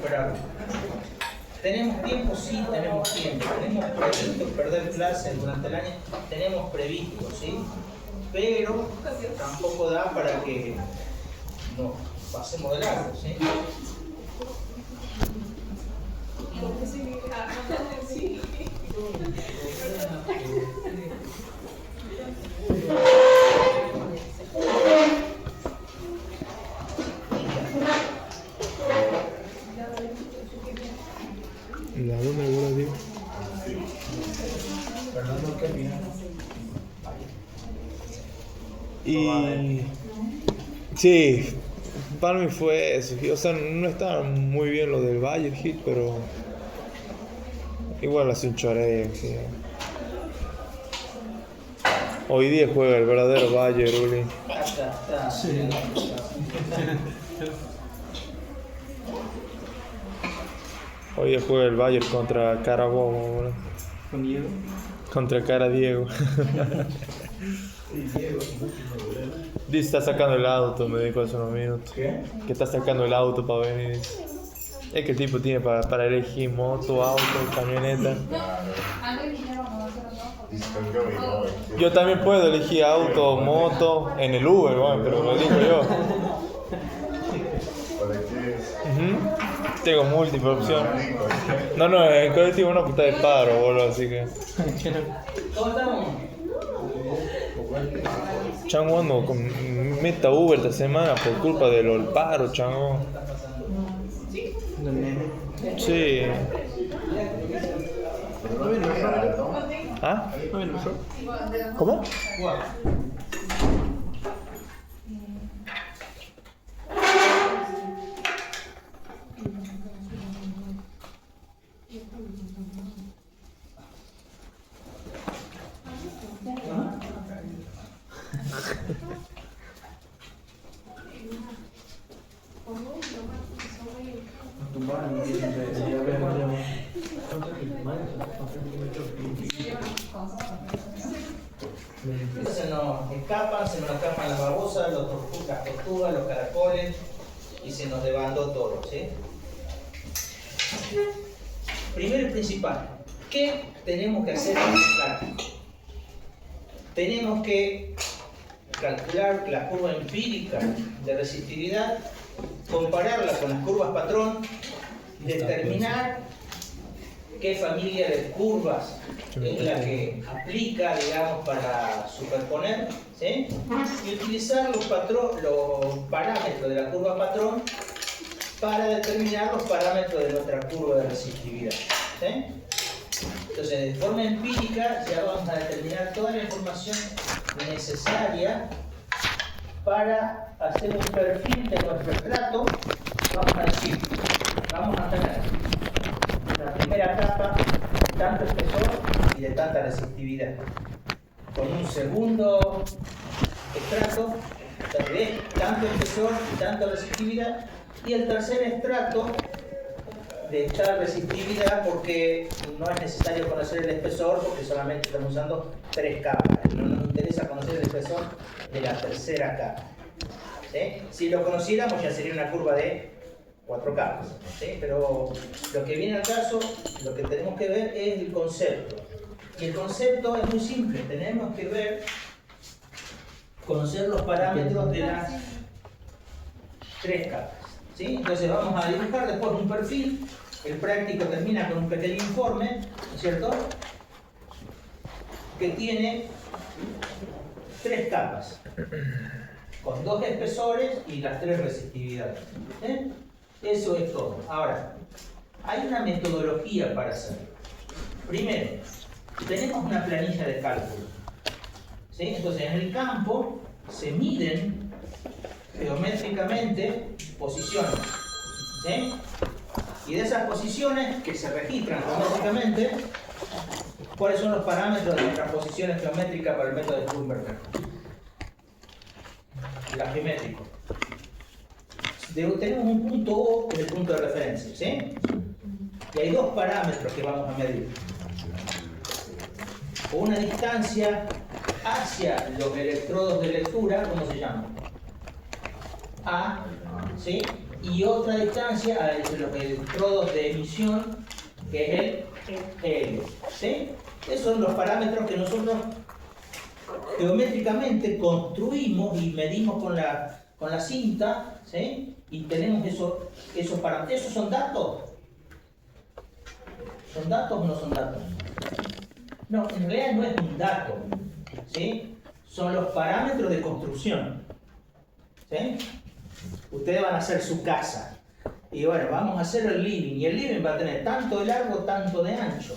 Pero, ¿tenemos tiempo? Sí, tenemos tiempo. Tenemos previsto perder clases durante el año, tenemos previsto, ¿sí? Pero tampoco da para que nos pasemos de largo, ¿sí? ¿La dónde alguna digo? Y sí, para mí fue eso. O sea, no estaba muy bien lo del Bayern Hit, pero igual hace un choreo. Sí. Hoy día juega el verdadero Bayern, Uli. Sí. Hoy día juega el Bayern contra Carabobo, ¿no? ¿Con Diego? Contra Cara Diego. Dice, está sacando el auto, me dijo hace unos minutos. ¿Qué? Que está sacando el auto para venir. Es que el tipo tiene para elegir moto, auto, camioneta. Yo también puedo elegir auto, moto, en el Uber, bueno, pero lo elijo yo. Tengo múltiples opciones. No, en colectivo no, está de paro, boludo, así que... ¿Cómo estamos? Chango ando con meta Uber esta semana por culpa del paro, chango. ¿Del nene? Sí. ¿No viene mejor? ¿Ah? ¿No viene mejor? ¿Cómo? Se nos escapan las babosas, las tortugas, los caracoles y se nos desbandó todo, ¿sí? Primero y principal, ¿qué tenemos que hacer en el práctico? Tenemos que calcular la curva empírica de resistividad, compararla con las curvas patrón, determinar qué familia de curvas es la que aplica, digamos, para superponer, ¿sí? Y utilizar los parámetros de la curva patrón para determinar los parámetros de nuestra curva de resistividad, ¿sí? Entonces, de forma empírica ya vamos a determinar toda la información necesaria para hacer un perfil de nuestro estrato. Vamos a decir, vamos a tener la primera capa de tanto espesor y de tanta resistividad, con un segundo estrato de tanto espesor y tanta resistividad, y el tercer estrato de tal resistividad, porque no es necesario conocer el espesor porque solamente estamos usando 3 capas, no nos interesa conocer el espesor de la tercera capa, ¿sí? Si lo conociéramos ya sería una curva de 4 capas, ¿sí? Pero lo que viene al caso, lo que tenemos que ver es el concepto. Y el concepto es muy simple, tenemos que conocer los parámetros de las 3 capas, ¿sí? Entonces vamos a dibujar después un perfil. El práctico termina con un pequeño informe, ¿no es cierto? Que tiene 3 capas, con 2 espesores y las 3 resistividades, ¿sí? Eso es todo. Ahora, hay una metodología para hacerlo. Primero, tenemos una planilla de cálculo, ¿sí? Entonces, en el campo se miden geométricamente posiciones, ¿sí? Y de esas posiciones que se registran geométricamente, ¿cuáles son los parámetros de nuestras posiciones geométricas para el método de Schlumberger? La geométrico. Tenemos un punto O que es el punto de referencia, ¿sí? Y hay 2 parámetros que vamos a medir. Una distancia hacia los electrodos de lectura, ¿cómo se llama? A, ¿sí? y otra distancia a los electrodos de emisión, que es el helio. ¿Sí? Esos son los parámetros que nosotros geométricamente construimos y medimos con la cinta, ¿sí? Y tenemos esos parámetros. ¿Esos son datos? ¿Son datos o no son datos? No, en realidad no es un dato, ¿sí? Son los parámetros de construcción, ¿sí? Ustedes van a hacer su casa y bueno, vamos a hacer el living y el living va a tener tanto de largo, tanto de ancho,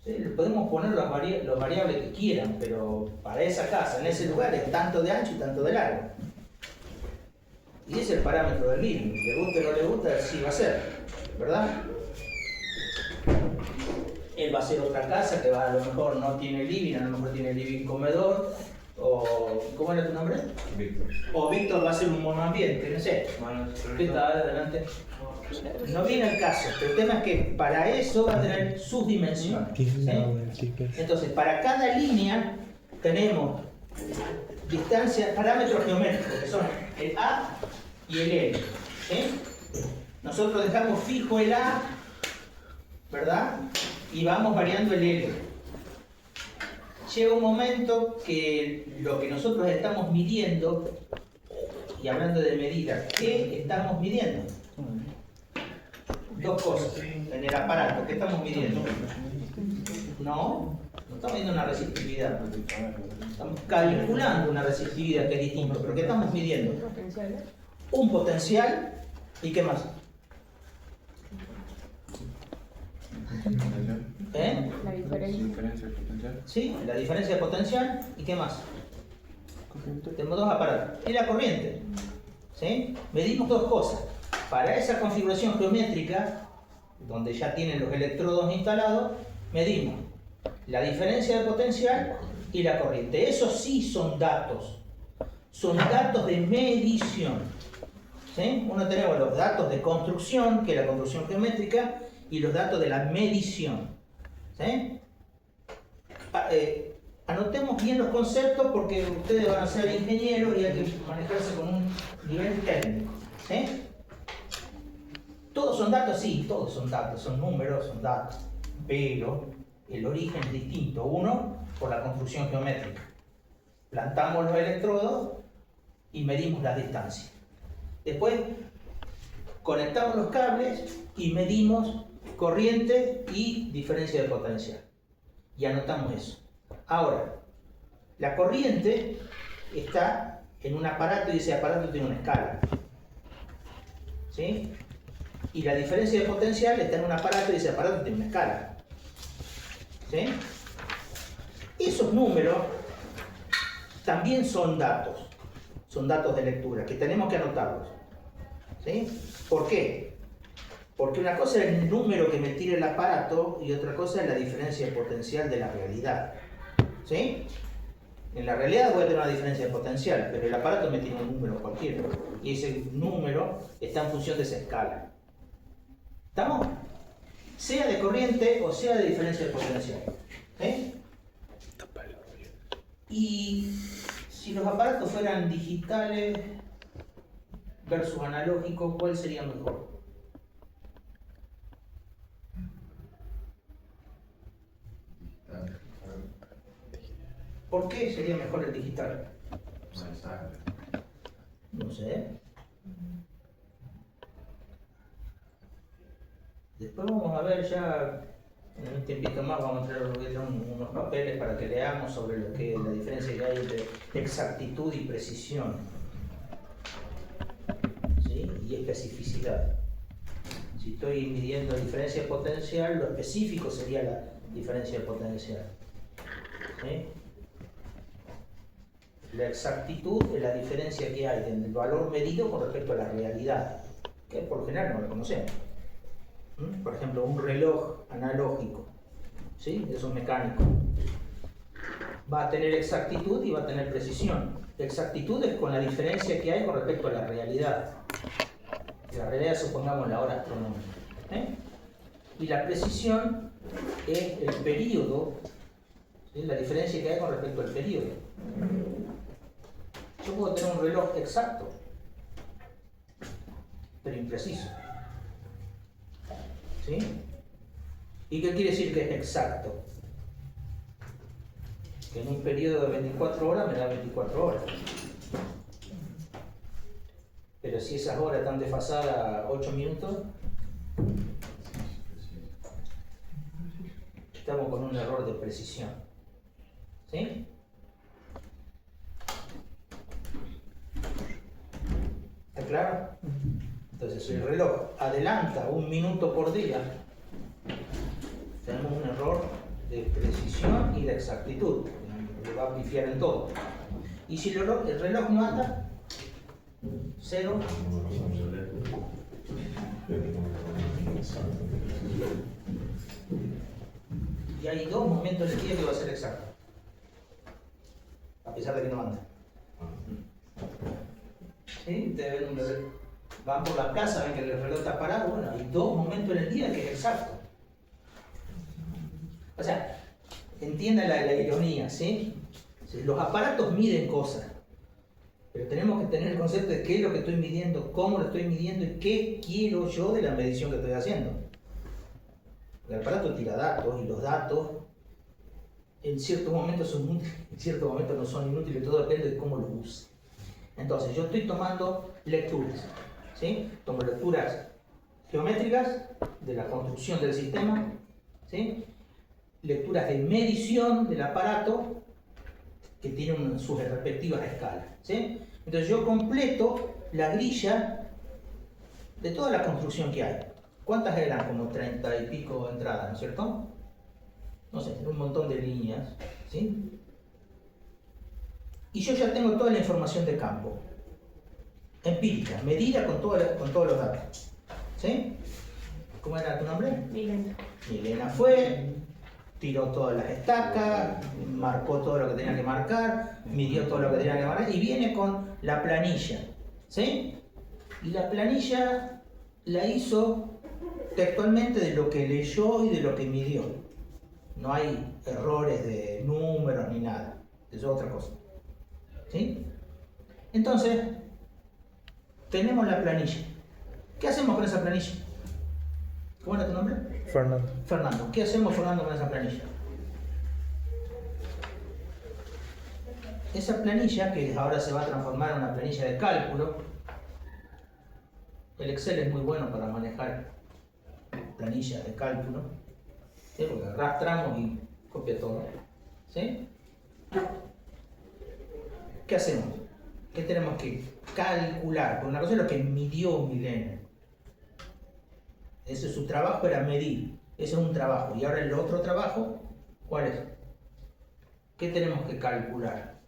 ¿sí? Le podemos poner los variables que quieran, pero para esa casa, en ese lugar, es tanto de ancho y tanto de largo. Y ese es el parámetro del living. Le guste o no le gusta, así va a ser, ¿verdad? Él va a hacer otra casa que a lo mejor no tiene living, a lo mejor tiene living comedor, o ¿cómo era tu nombre? Víctor. O Víctor va a hacer un monoambiente, no sé. Víctor, adelante. No viene el caso, pero el tema es que para eso va a tener sus dimensiones, ¿sí? Entonces, para cada línea tenemos distancias, parámetros geométricos, que son el A y el L, ¿sí? Nosotros dejamos fijo el A, ¿verdad? Y vamos variando el L. Llega un momento que lo que nosotros estamos midiendo, y hablando de medida, ¿qué estamos midiendo? Dos cosas en el aparato. ¿Qué estamos midiendo? No estamos midiendo una resistividad. Estamos calculando una resistividad que es distinto. ¿Pero qué estamos midiendo? Un potencial. ¿Y qué más? ¿Eh? La diferencia de potencial. Sí, la diferencia de potencial. ¿Y qué más? Tenemos dos aparatos. Y la corriente. ¿Sí? Medimos dos cosas. Para esa configuración geométrica, donde ya tienen los electrodos instalados, medimos la diferencia de potencial y la corriente. Esos sí son datos. Son datos de medición. ¿Sí? Uno tenemos los datos de construcción, que es la construcción geométrica, y los datos de la medición. ¿Sí? Anotemos bien los conceptos porque ustedes van a ser ingenieros y hay que manejarse con un nivel técnico. ¿Sí? ¿Todos son datos? Sí, todos son datos, son números, son datos. Pero el origen es distinto. Uno, por la construcción geométrica. Plantamos los electrodos y medimos las distancias. Después, conectamos los cables y medimos corriente y diferencia de potencial. Y anotamos eso. Ahora, la corriente está en un aparato y ese aparato tiene una escala. ¿Sí? Y la diferencia de potencial está en un aparato y ese aparato tiene una escala. ¿Sí? Esos números también son datos de lectura, que tenemos que anotarlos. ¿Sí? ¿Por qué? Porque una cosa es el número que me tira el aparato y otra cosa es la diferencia de potencial de la realidad. ¿Sí? En la realidad voy a tener una diferencia de potencial, pero el aparato me tiene un número cualquiera. Y ese número está en función de esa escala. ¿Estamos? Sea de corriente o sea de diferencia de potencial. ¿Sí? Y si los aparatos fueran digitales versus analógicos, ¿cuál sería mejor? ¿Por qué sería mejor el digital? No sé. Después vamos a ver ya, en un tiempito más vamos a traer unos papeles para que leamos sobre lo que la diferencia que hay entre exactitud y precisión. ¿Sí? Y especificidad. Si estoy midiendo diferencia de potencial, lo específico sería la diferencia de potencial. ¿Sí? La exactitud es la diferencia que hay entre el valor medido con respecto a la realidad, que por lo general no lo conocemos. Por ejemplo, un reloj analógico, ¿sí? Eso es mecánico. Va a tener exactitud y va a tener precisión. Exactitud es con la diferencia que hay con respecto a la realidad. La realidad, supongamos, la hora astronómica. Y la precisión es el periodo, ¿sí? La diferencia que hay con respecto al periodo. Yo puedo tener un reloj exacto, pero impreciso. ¿Sí? ¿Y qué quiere decir que es exacto? Que en un periodo de 24 horas me da 24 horas. Pero si esas horas están desfasadas 8 minutos, estamos con un error de precisión. ¿Sí? ¿Está claro? Entonces, si el reloj adelanta 1 minuto por día, tenemos un error de precisión y de exactitud. Le va a pifiar en todo. Y si el reloj no anda, 0. Y hay 2 momentos del día que va a ser exacto, a pesar de que no anda. ¿Sí? Ustedes ven un reloj, van por la plaza, ven que el reloj está parado. Bueno, hay 2 momentos en el día que es exacto. O sea, entiendan la ironía, ¿sí? Los aparatos miden cosas, pero tenemos que tener el concepto de qué es lo que estoy midiendo, cómo lo estoy midiendo y qué quiero yo de la medición que estoy haciendo. El aparato tira datos y los datos en ciertos momentos son útiles, en ciertos momentos no son inútiles, todo depende de cómo lo use. Entonces, yo estoy tomando lecturas, ¿sí? Tomo lecturas geométricas de la construcción del sistema, ¿sí? Lecturas de medición del aparato que tienen sus respectivas escalas, ¿sí? Entonces yo completo la grilla de toda la construcción que hay. ¿Cuántas eran? Como 30 y pico entradas, ¿no es cierto? No sé, un montón de líneas, ¿sí? Y yo ya tengo toda la información de campo, empírica, medida con todos los datos, ¿sí? ¿Cómo era tu nombre? Milena. Milena fue, tiró todas las estacas, marcó todo lo que tenía que marcar, midió todo lo que tenía que marcar y viene con la planilla, ¿sí? Y la planilla la hizo textualmente de lo que leyó y de lo que midió. No hay errores de números ni nada, eso es otra cosa, ¿sí? Entonces, tenemos la planilla. ¿Qué hacemos con esa planilla? ¿Cómo era tu nombre? Fernando. Fernando. ¿Qué hacemos, Fernando, con esa planilla? Esa planilla, que ahora se va a transformar en una planilla de cálculo, el Excel es muy bueno para manejar planillas de cálculo, ¿sí? Porque arrastramos y copia todo, ¿sí? ¿Qué hacemos? ¿Qué tenemos que calcular? Porque una cosa es lo que midió Milena. Ese su trabajo era medir. Ese es un trabajo. Y ahora el otro trabajo, ¿cuál es? ¿Qué tenemos que calcular?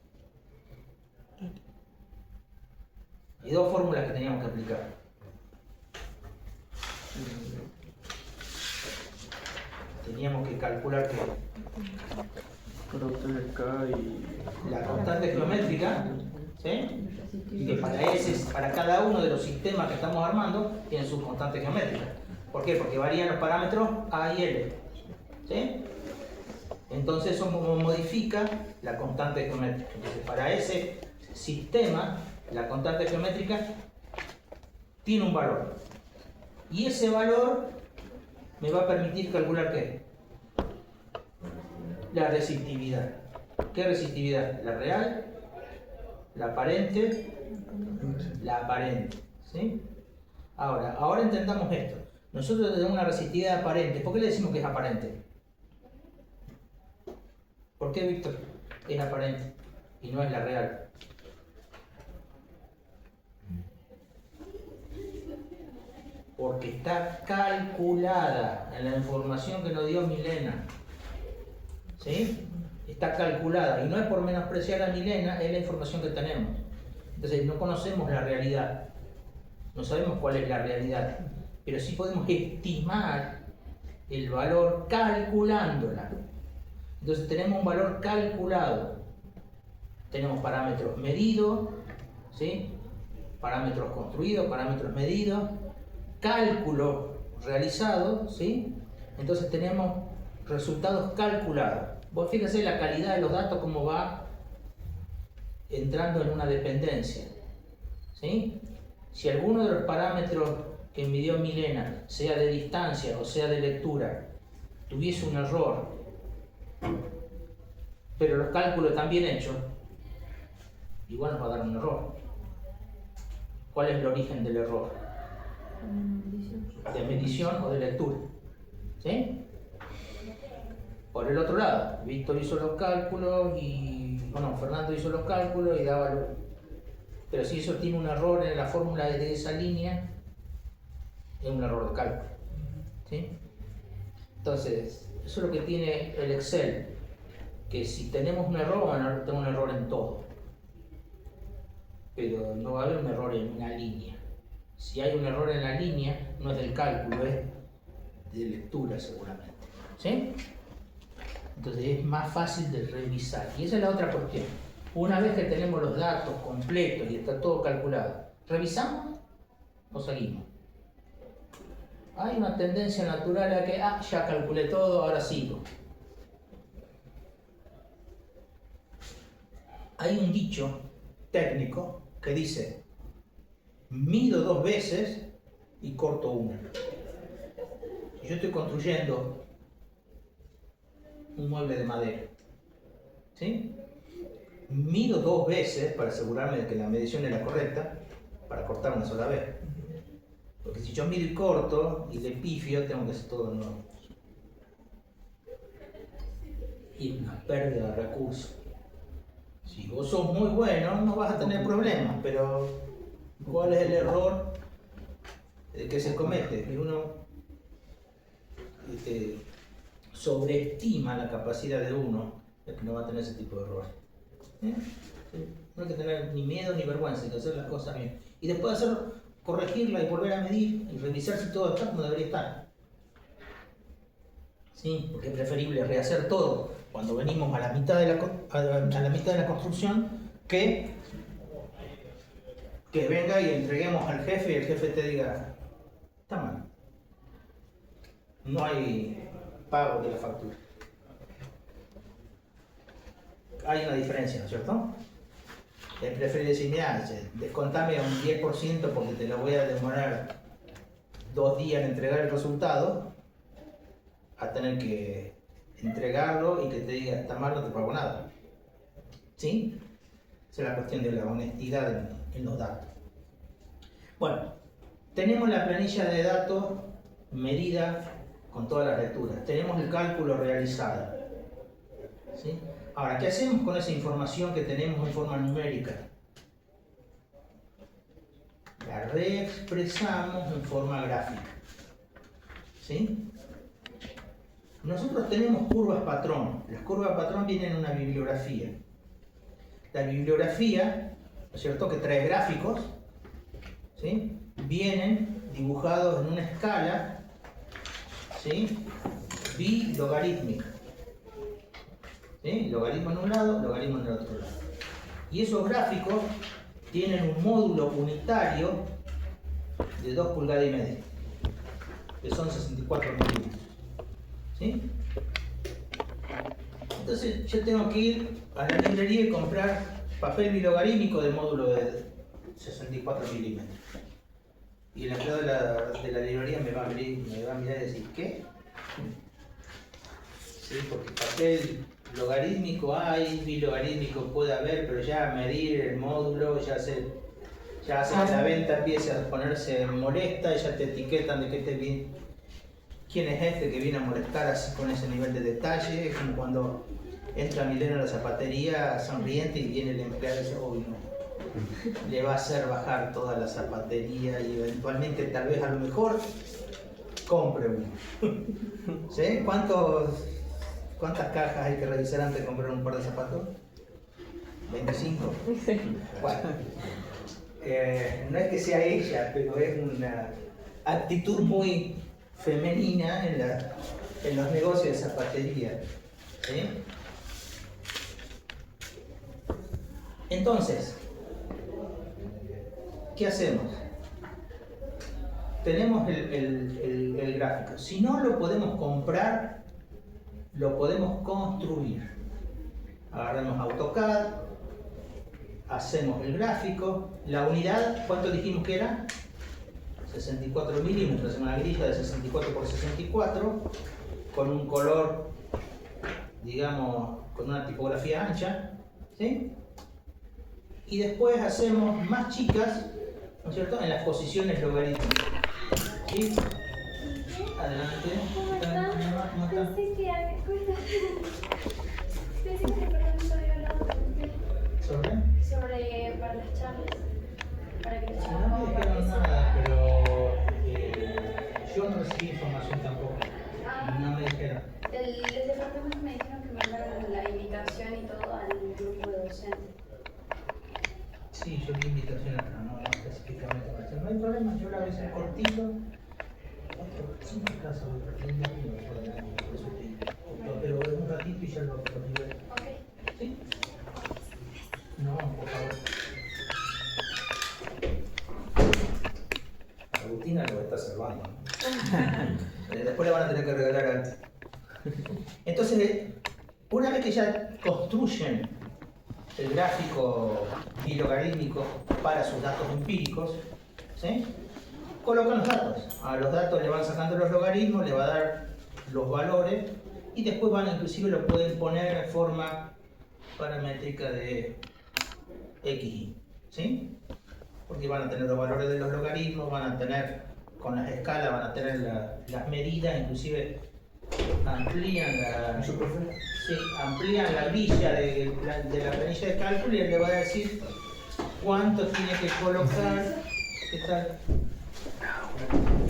Hay 2 fórmulas que teníamos que aplicar. Teníamos que calcular que Para obtener K y la constante geométrica, ¿sí? Y que para cada uno de los sistemas que estamos armando tienen sus constantes geométricas. ¿Por qué? Porque varían los parámetros A y L, ¿sí? Entonces eso modifica la constante geométrica. Entonces, para ese sistema, la constante geométrica tiene un valor. Y ese valor me va a permitir calcular ¿qué? La resistividad. ¿Qué resistividad? La real, la aparente, la aparente, ¿sí? Ahora entendamos esto. Nosotros tenemos una resistividad aparente. ¿Por qué le decimos que es aparente? ¿Por qué, Víctor, es aparente y no es la real? Porque está calculada en la información que nos dio Milena, ¿sí? Está calculada y no es por menospreciar a Milena, es la información que tenemos. Entonces no conocemos la realidad, no sabemos cuál es la realidad, pero sí podemos estimar el valor calculándola. Entonces tenemos un valor calculado, tenemos parámetros medidos, ¿sí? Parámetros construidos, parámetros medidos, cálculo realizado, ¿sí? Entonces tenemos resultados calculados. Vos fíjense la calidad de los datos, cómo va entrando en una dependencia, ¿sí? Si alguno de los parámetros que midió Milena, sea de distancia o sea de lectura, tuviese un error, pero los cálculos están bien hechos, igual nos va a dar un error. ¿Cuál es el origen del error? De medición o de lectura. ¿Sí? Por el otro lado, Víctor hizo los cálculos Fernando hizo los cálculos y daba los... Pero si eso tiene un error en la fórmula de esa línea, es un error de cálculo. ¿Sí? Entonces, eso es lo que tiene el Excel, que si tenemos un error, van a tener un error en todo. Pero no va a haber un error en una línea. Si hay un error en la línea, no es del cálculo, es de lectura seguramente. ¿Sí? Entonces es más fácil de revisar. Y esa es la otra cuestión. Una vez que tenemos los datos completos y está todo calculado, ¿revisamos o seguimos? Hay una tendencia natural a que, ya calculé todo, ahora sigo. Hay un dicho técnico que dice: mido 2 veces y corto una. Si yo estoy construyendo un mueble de madera, ¿sí? Mido 2 veces para asegurarme de que la medición es la correcta, para cortar una sola vez. Porque si yo mido y corto y le pifio, tengo que hacer todo de nuevo. Y es una pérdida de recursos. Si vos sos muy bueno, no vas a tener problemas, pero ¿cuál es el error que se comete? Que uno sobreestima la capacidad de uno, de que no va a tener ese tipo de errores. No hay que tener ni miedo ni vergüenza de hacer las cosas bien. Y después de hacerlo, corregirla y volver a medir y revisar si todo está como debería estar. ¿Sí? Porque es preferible rehacer todo cuando venimos a la mitad de la construcción que venga y entreguemos al jefe y el jefe te diga: está mal, no hay pago de la factura. Hay una diferencia, ¿no es cierto? Es preferible decir: mira, descontame un 10% porque te lo voy a demorar 2 días en entregar el resultado, a tener que entregarlo y que te diga: está mal, no te pago nada. ¿Sí? Esa es la cuestión de la honestidad en los datos. Bueno, tenemos la planilla de datos medida con todas las lecturas. Tenemos el cálculo realizado. ¿Sí? Ahora, ¿qué hacemos con esa información que tenemos en forma numérica? La reexpresamos en forma gráfica. ¿Sí? Nosotros tenemos curvas patrón. Las curvas patrón vienen en una bibliografía. La bibliografía, ¿no es cierto?, que trae gráficos, ¿sí?, vienen dibujados en una escala, ¿sí?, bilogarítmica. ¿Sí? Logaritmo en un lado, logaritmo en el otro lado. Y esos gráficos tienen un módulo unitario de 2,5 pulgadas, que son 64 milímetros. ¿Sí? Entonces yo tengo que ir a la librería y comprar papel bilogarítmico de módulo de 64 milímetros. Y el empleado de la librería me va a mirar y decir: ¿qué? Sí, porque papel logarítmico hay, bilogarítmico puede haber, pero ya medir el módulo ya hace que la venta empiece a ponerse molesta y ya te etiquetan de que te viene. ¿Quién es este que viene a molestar así con ese nivel de detalle? Es como cuando entra Milena a la zapatería sonriente y viene el empleado y dice: oh, no, le va a hacer bajar toda la zapatería y eventualmente, tal vez, a lo mejor, compre uno. ¿Sí? ¿Cuántas cajas hay que revisar antes de comprar un par de zapatos? ¿25? Bueno, no es que sea ella, pero es una actitud muy femenina en los negocios de zapatería. ¿Sí? Entonces, ¿qué hacemos? Tenemos el gráfico. Si no lo podemos comprar, lo podemos construir. Agarramos AutoCAD, hacemos el gráfico. La unidad, ¿cuánto dijimos que era? 64 milímetros, hacemos una grilla de 64 por 64, con un color, digamos, con una tipografía ancha, ¿sí? Y después hacemos más chicas, ¿no es cierto?, en las posiciones logarítmicas, ¿sí? Adelante. ¿Cómo están? ¿Cómo están? Pensé que se había hablado sobre para las charlas, para que los chicos No me dijeron nada, pero yo no recibí información tampoco. No me dijeron. el departamento me dijeron que mandaron la invitación y todo al grupo de docentes. Sí, yo vi invitación acá, no específicamente para hacer. No hay problema, yo la voy a hacer cortito. 5 clases voy perdiendo y no por el pero un ratito y ya lo libero. Ok. ¿Sí? No, por favor. Agustina lo está salvando, ¿no? Después le van a tener que regalar algo. Entonces, una vez que ya construyen el gráfico bilogarítmico para sus datos empíricos, ¿sí?, colocan los datos. A los datos le van sacando los logaritmos, le va a dar los valores y después inclusive lo pueden poner en forma paramétrica de x, ¿sí? Porque van a tener los valores de los logaritmos, van a tener con las escalas, van a tener las medidas, inclusive amplían la grilla de la planilla de cálculo y le va a decir cuánto tiene que colocar, ¿qué tal?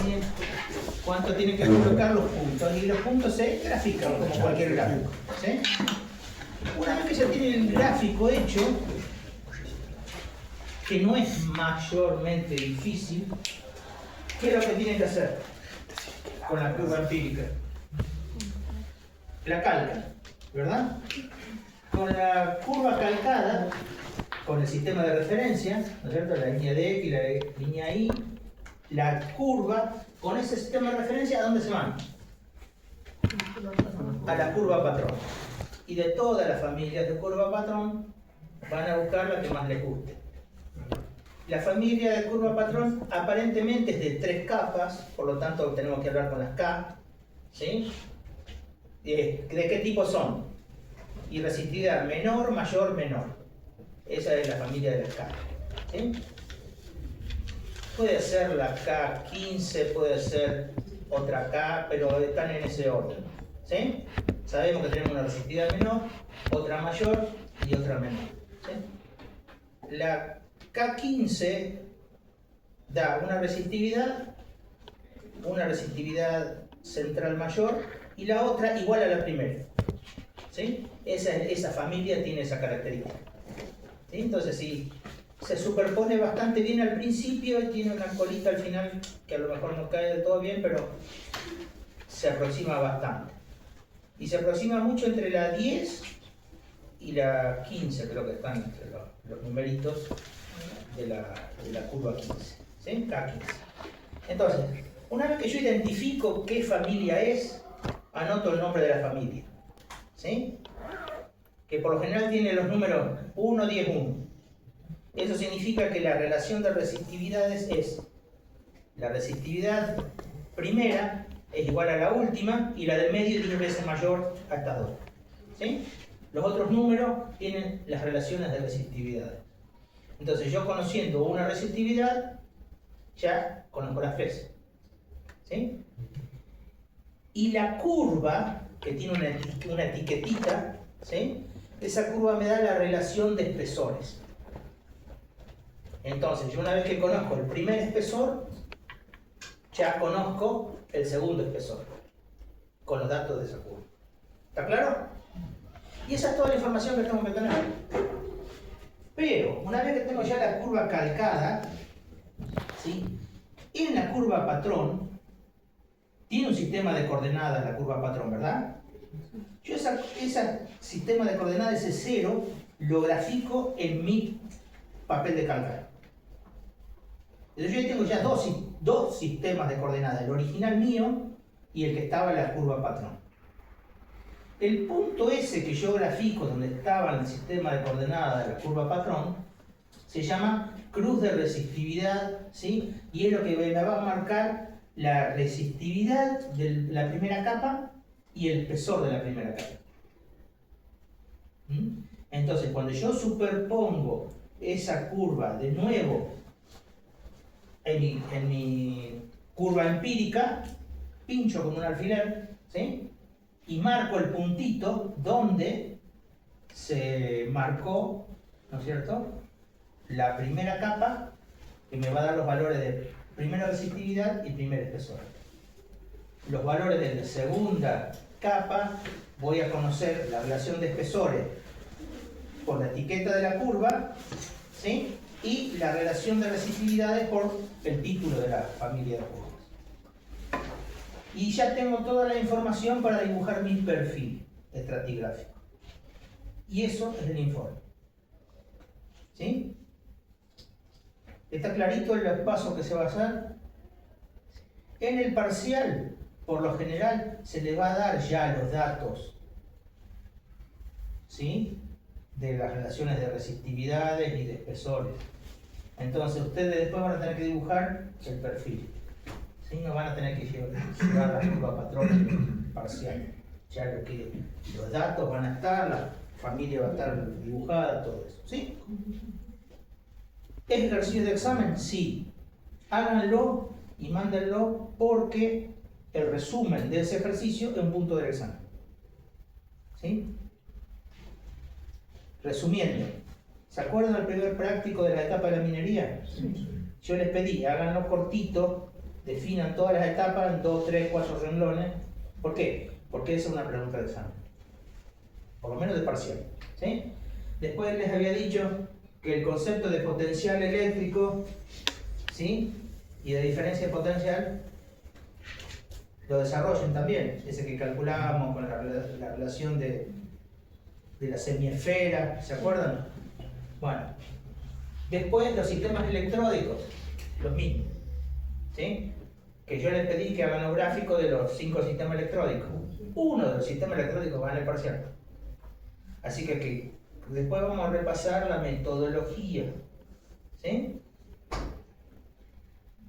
Bien. Cuánto tiene que colocar los puntos, y los puntos se grafican como cualquier gráfico, ¿sí? Una vez que ya tienen el gráfico hecho, que no es mayormente difícil, ¿qué es lo que tienen que hacer con la curva empírica? La calcan, ¿verdad? Con la curva calcada, con el sistema de referencia, ¿no es cierto?, la línea de X, la línea Y, la curva, con ese sistema de referencia, ¿a dónde se van? A la curva patrón. Y de todas las familias de curva patrón, van a buscar la que más les guste. La familia de curva patrón aparentemente es de 3 capas, por lo tanto tenemos que hablar con las K, ¿sí? ¿De qué tipo son? Irresistividad menor, mayor, menor. Esa es la familia de las K, ¿sí? Puede ser la K15, puede ser otra K, pero están en ese orden, ¿sí? Sabemos que tenemos una resistividad menor, otra mayor y otra menor, ¿sí? La K15 da una resistividad central mayor y la otra igual a la primera, ¿sí? Esa familia tiene esa característica, ¿sí? Entonces, sí, se superpone bastante bien al principio y tiene una colita al final que a lo mejor no cae del todo bien, pero se aproxima bastante. Y se aproxima mucho entre la 10 y la 15, creo que están entre los numeritos de la curva 15, ¿sí? K15. Entonces, una vez que yo identifico qué familia es, anoto el nombre de la familia, ¿sí? Que por lo general tiene los números 1, 10, 1. Eso significa que la relación de resistividades es la resistividad primera es igual a la última y la del medio 10 veces mayor a estas dos, ¿sí? Los otros números tienen las relaciones de resistividades. Entonces yo conociendo una resistividad ya conozco las tres, ¿sí? Y la curva, que tiene una etiquetita, ¿sí?, esa curva me da la relación de espesores. Entonces, yo una vez que conozco el primer espesor, ya conozco el segundo espesor, con los datos de esa curva. ¿Está claro? Y esa es toda la información que tengo que tener. Pero, una vez que tengo ya la curva calcada, ¿sí?, en la curva patrón, tiene un sistema de coordenadas la curva patrón, ¿verdad? Yo ese sistema de coordenadas, ese 0, lo grafico en mi papel de calcar. Entonces yo tengo ya dos sistemas de coordenadas, el original mío y el que estaba en la curva patrón. El punto ese que yo grafico donde estaba en el sistema de coordenadas de la curva patrón Se llama cruz de resistividad, ¿sí? Y es lo que me va a marcar la resistividad de la primera capa y el espesor de la primera capa. Entonces, cuando yo superpongo esa curva de nuevo en mi curva empírica, pincho con un alfiler, ¿sí? Y marco el puntito donde se marcó, ¿no es cierto?, la primera capa, que me va a dar los valores de primera resistividad y primer espesor. Los valores de la segunda capa, voy a conocer la relación de espesores por la etiqueta de la curva, ¿sí? Y la relación de resistividades por el título de la familia de curvas. Y ya tengo toda la información para dibujar mi perfil estratigráfico. Y eso es el informe. ¿Sí? ¿Está clarito los pasos que se va a hacer? En el parcial, por lo general, se le va a dar ya los datos, ¿sí?, de las relaciones de resistividades y de espesores. Entonces ustedes después van a tener que dibujar el perfil, ¿sí? No van a tener que llevar la curva patrón parcial. Ya los datos van a estar, la familia va a estar dibujada, todo eso, ¿sí? ¿Es ejercicio de examen? Sí. Háganlo y mándenlo porque el resumen de ese ejercicio es un punto del examen. ¿Sí? Resumiendo, ¿se acuerdan del primer práctico de la etapa de la minería? Sí. Yo les pedí, háganlo cortito, definan todas las etapas en 2, 3, 4 renglones. ¿Por qué? Porque esa es una pregunta de examen. Por lo menos de parcial. ¿Sí? Después les había dicho que el concepto de potencial eléctrico, ¿sí?, y de diferencia de potencial lo desarrollen también, ese que calculábamos con la relación de la semiesfera, ¿se acuerdan? Bueno, después los sistemas electródicos, los mismos, ¿sí? Que yo les pedí que hagan un gráfico de los 5 sistemas electródicos. Uno de los sistemas electródicos va en el parcial. Así que después vamos a repasar la metodología. ¿Sí?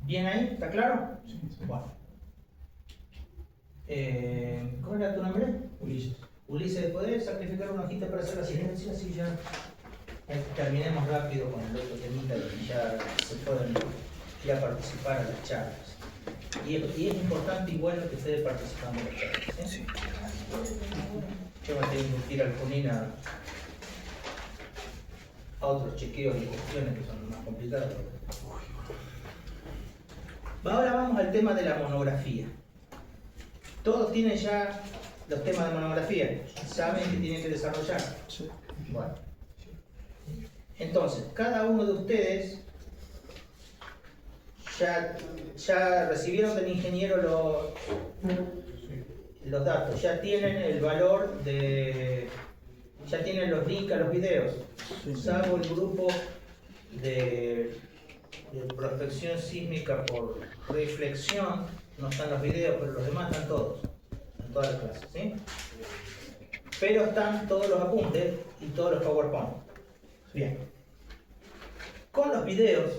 ¿Bien ahí? ¿Está claro? Sí. Bueno. ¿Cómo era tu nombre? Ulises. Ulises, ¿podés sacrificar una hojita para hacer la silencia? Así ya terminemos rápido con el otro temita y ya se pueden ir a participar a las charlas. Y es importante y bueno que ustedes participen en las charlas. ¿Sí? Yo me tengo que ir al Junín a otros chequeos y cuestiones que son más complicadas. Ahora vamos al tema de la monografía. Todos tienen ya los temas de monografía, saben que tienen que desarrollar. Sí. Bueno. Entonces, cada uno de ustedes ya recibieron del ingeniero los datos, ya tienen el valor de... ya tienen los links a los videos, salvo el grupo de prospección sísmica por reflexión, no están los videos, pero los demás están todos, en todas las clases, ¿sí? Pero están todos los apuntes y todos los PowerPoint. Bien. Con los videos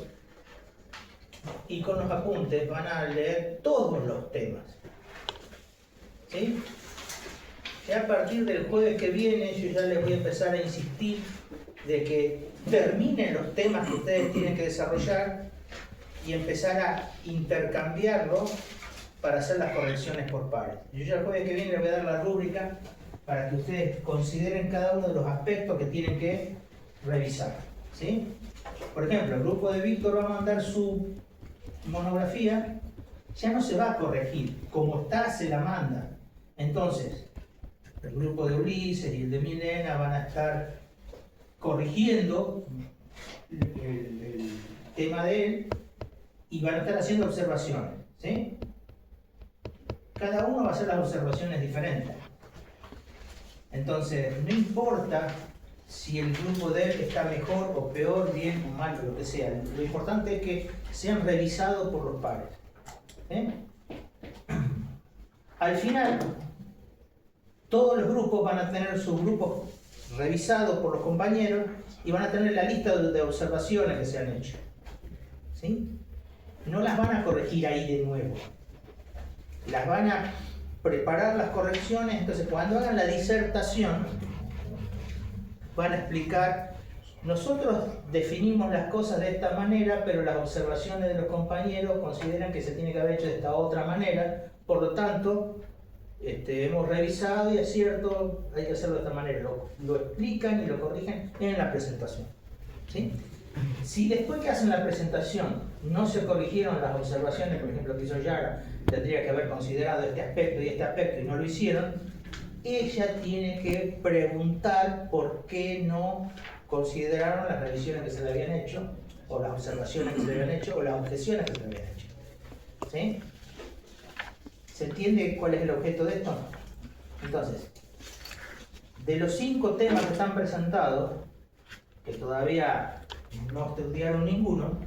y con los apuntes van a leer todos los temas, ¿sí? Ya a partir del jueves que viene yo ya les voy a empezar a insistir de que terminen los temas que ustedes tienen que desarrollar y empezar a intercambiarlos para hacer las correcciones por pares. Yo ya el jueves que viene les voy a dar la rúbrica para que ustedes consideren cada uno de los aspectos que tienen que revisar, ¿sí? Por ejemplo, el grupo de Víctor va a mandar su monografía, ya no se va a corregir, como está se la manda. Entonces, el grupo de Ulises y el de Milena van a estar corrigiendo el tema de él y van a estar haciendo observaciones, ¿sí? Cada uno va a hacer las observaciones diferentes. Entonces, no importa si el grupo de él está mejor o peor, bien o mal, lo que sea. Lo importante es que sean revisados por los pares. Al final, todos los grupos van a tener sus grupos revisado por los compañeros y van a tener la lista de observaciones que se han hecho. ¿Sí? No las van a corregir ahí de nuevo. Las van a preparar las correcciones, entonces cuando hagan la disertación van a explicar, nosotros definimos las cosas de esta manera, pero las observaciones de los compañeros consideran que se tiene que haber hecho de esta otra manera, por lo tanto, hemos revisado y es cierto, hay que hacerlo de esta manera, lo explican y lo corrigen en la presentación. ¿Sí? Si después que hacen la presentación no se corrigieron las observaciones, por ejemplo, que hizo Yara, tendría que haber considerado este aspecto y no lo hicieron, ella tiene que preguntar por qué no consideraron las revisiones que se le habían hecho, o las observaciones que se le habían hecho, o las objeciones que se le habían hecho. ¿Sí? ¿Se entiende cuál es el objeto de esto? Entonces, de los 5 temas que están presentados, que todavía no estudiaron ninguno,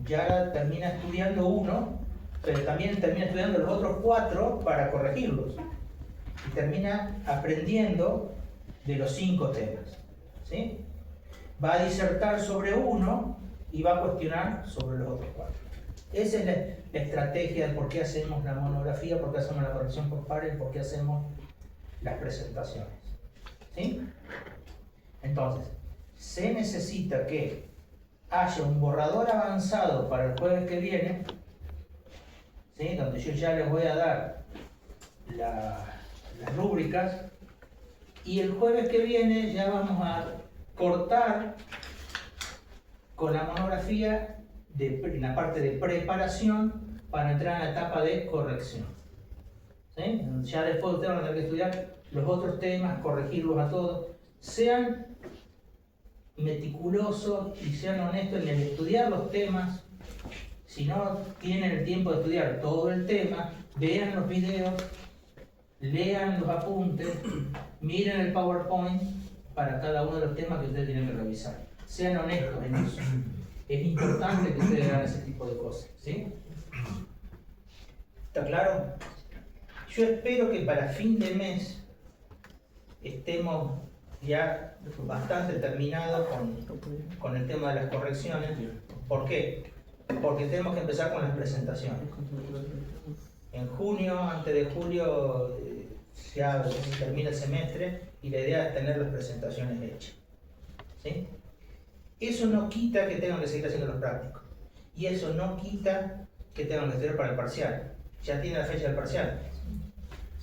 Yara termina estudiando uno, pero también termina estudiando los otros 4 para corregirlos. Y termina aprendiendo de los 5 temas. ¿Sí? Va a disertar sobre uno y va a cuestionar sobre los otros 4. Esa es la estrategia de por qué hacemos la monografía, por qué hacemos la corrección por pares, por qué hacemos las presentaciones. ¿Sí? Entonces, se necesita que haya un borrador avanzado para el jueves que viene, ¿sí? Donde yo ya les voy a dar las rúbricas, y el jueves que viene ya vamos a cortar con la monografía en la parte de preparación para entrar en la etapa de corrección. ¿Sí? Ya después ustedes van a tener que estudiar los otros temas, corregirlos a todos. Sean meticulosos y sean honestos en el estudiar los temas. Si no tienen el tiempo de estudiar todo el tema, vean los videos, lean los apuntes, miren el PowerPoint para cada uno de los temas que ustedes tienen que revisar. Sean honestos en eso. Es importante que ustedes hagan ese tipo de cosas. ¿Sí? ¿Está claro? Yo espero que para fin de mes estemos ya bastante terminados con el tema de las correcciones. ¿Por qué? Porque tenemos que empezar con las presentaciones. En junio, antes de julio, ya termina el semestre y la idea es tener las presentaciones hechas. ¿Sí? Eso no quita que tengan que seguir haciendo los prácticos. Y eso no quita que tengan que estudiar para el parcial. Ya tiene la fecha del parcial.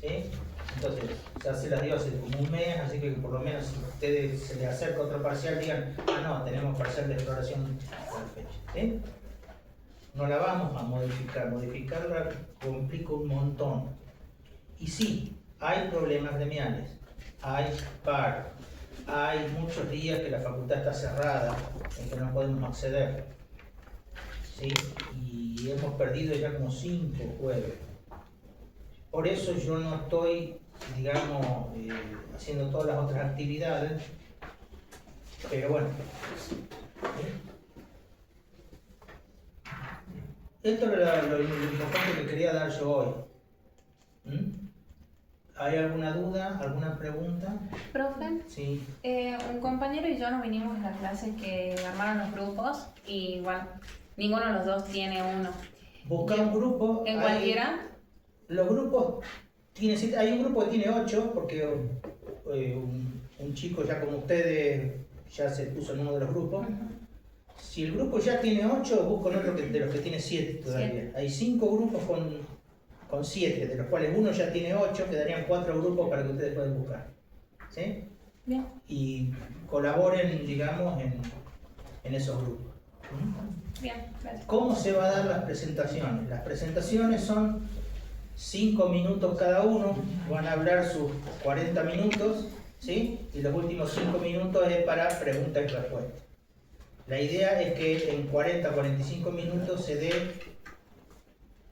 ¿Sí? Entonces, ya se las dio hace como un mes, así que por lo menos si a ustedes se les acerca otro parcial, digan, no, tenemos parcial de exploración a la fecha. ¿Sí? No la vamos a modificar. Modificarla complica un montón. Y sí, hay problemas gremiales, hay paro, hay muchos días que la facultad está cerrada, en que no podemos acceder. ¿Sí? Y hemos perdido ya como 5 jueves. Por eso yo no estoy, digamos, haciendo todas las otras actividades, pero bueno. Esto era lo importante que quería dar yo hoy. ¿Hay alguna duda, alguna pregunta? Profe, Sí. un compañero y yo nos vinimos a la clase que armaron los grupos y bueno, ninguno de los dos tiene uno. Busca un grupo. ¿En cualquiera? Los grupos, hay un grupo que tiene 8, porque un chico ya como ustedes ya se puso en uno de los grupos. Si el grupo ya tiene 8, buscan otro de los que tiene 7 todavía. 7. Hay 5 grupos con 7, de los cuales uno ya tiene 8, quedarían 4 grupos para que ustedes puedan buscar. ¿Sí? Bien. Y colaboren, digamos, en esos grupos. Bien, gracias. ¿Cómo se va a dar las presentaciones? Las presentaciones son 5 minutos cada uno, van a hablar sus 40 minutos, ¿sí? Y los últimos 5 minutos es para preguntas y respuestas. La idea es que en 40-45 minutos se dé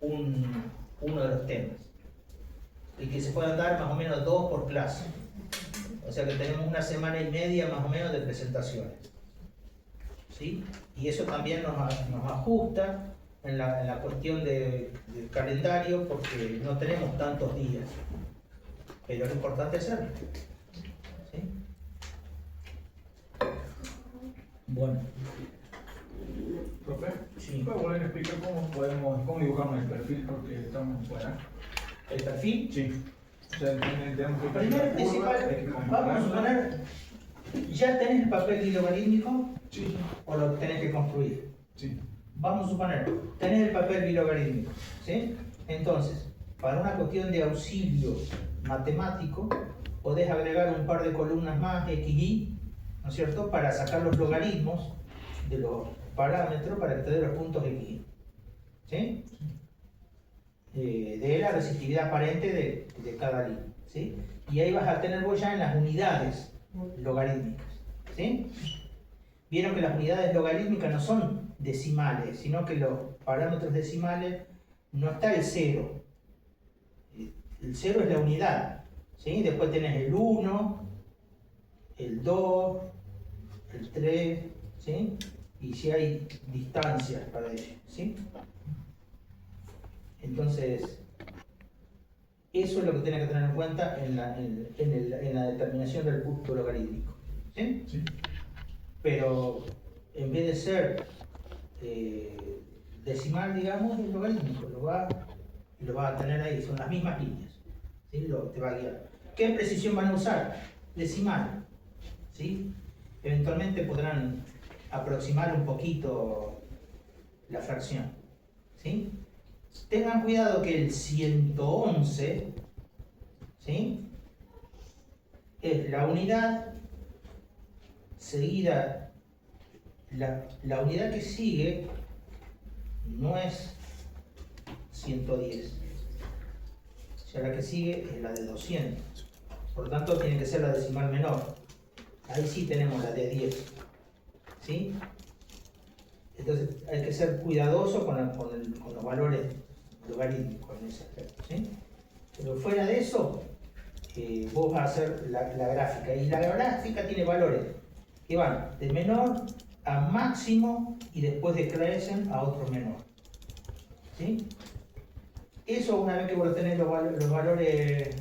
uno de los temas y que se puedan dar más o menos 2 por clase. O sea que tenemos una semana y media más o menos de presentaciones. ¿Sí? Y eso también nos ajusta en la cuestión del calendario porque no tenemos tantos días. Pero es importante hacerlo. Bueno, Profe, sí. ¿puedo volver a explicar cómo dibujamos el perfil? Porque estamos fuera. El perfil. Sí. O sea, tenemos que Primero y principal, vamos a suponer, ¿ya tenés el papel logarítmico Sí, o lo tenés que construir? sí. Vamos a suponer, tenés el papel logarítmico, ¿sí? Entonces, para una cuestión de auxilio matemático, podés agregar un par de columnas más, x, y, ¿no es cierto?, para sacar los logaritmos de los parámetros para que te dé los puntos x, y, ¿sí? De la resistividad aparente de cada línea, ¿sí? Y ahí vas a tener vos ya en las unidades logarítmicas, ¿sí? Vieron que las unidades logarítmicas no son decimales, sino que los parámetros decimales no está el 0. El 0 es la unidad, ¿sí? Después tenés el 1, el 2, el 3, ¿sí? Y si hay distancias para ello, ¿sí? Entonces, eso es lo que tienes que tener en cuenta en la determinación del punto logarítmico, ¿sí? Sí. Pero en vez de ser decimal, digamos, es logarítmico, lo va a tener ahí, son las mismas líneas, ¿sí? Te va a guiar. ¿Qué precisión van a usar? Decimal, ¿sí? Eventualmente podrán aproximar un poquito la fracción, ¿sí? Tengan cuidado que el 111, ¿sí?, es la unidad seguida, la unidad que sigue no es 110, o sea, la que sigue es la de 200, por lo tanto tiene que ser la decimal menor, ahí sí tenemos la de 10, ¿sí? Entonces hay que ser cuidadoso con los valores logarítmicos en ese aspecto, ¿sí? Pero fuera de eso, vos vas a hacer la gráfica, y la gráfica tiene valores que van de menor a máximo y después decrecen a otro menor, ¿sí? Eso, una vez que vos tenés los valores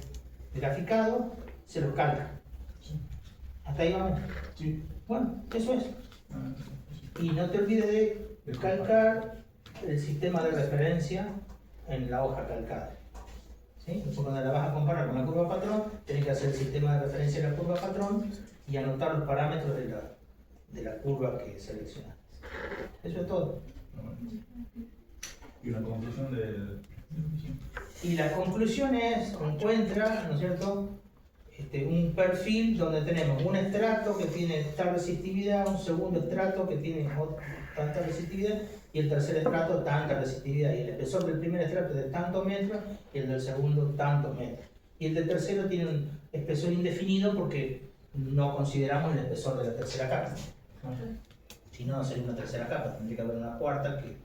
graficados, se los calca. ¿Hasta ahí vamos? Sí. Bueno, eso es. Ah, Y no te olvides de calcar el sistema de referencia en la hoja calcada, ¿sí? Después, cuando la vas a comparar con la curva patrón, tenés que hacer el sistema de referencia de la curva patrón y anotar los parámetros de la curva que seleccionaste. Eso es todo. Y una conclusión del... Y la conclusión es, encuentra, ¿no es cierto?, un perfil donde tenemos un estrato que tiene tal resistividad, un segundo estrato que tiene tanta resistividad, y el tercer estrato tanta resistividad, y el espesor del primer estrato es de tantos metros y el del segundo tantos metros, y el del tercero tiene un espesor indefinido porque no consideramos el espesor de la tercera capa. Si no, no sería una tercera capa, tendría que haber una cuarta que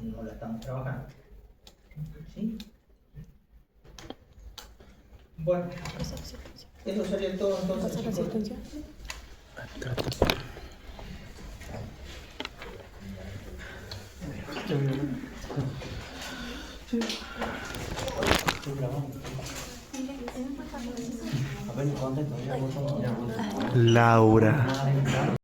no la estamos trabajando, ¿sí? Bueno, eso sería todo entonces, chicos. Laura.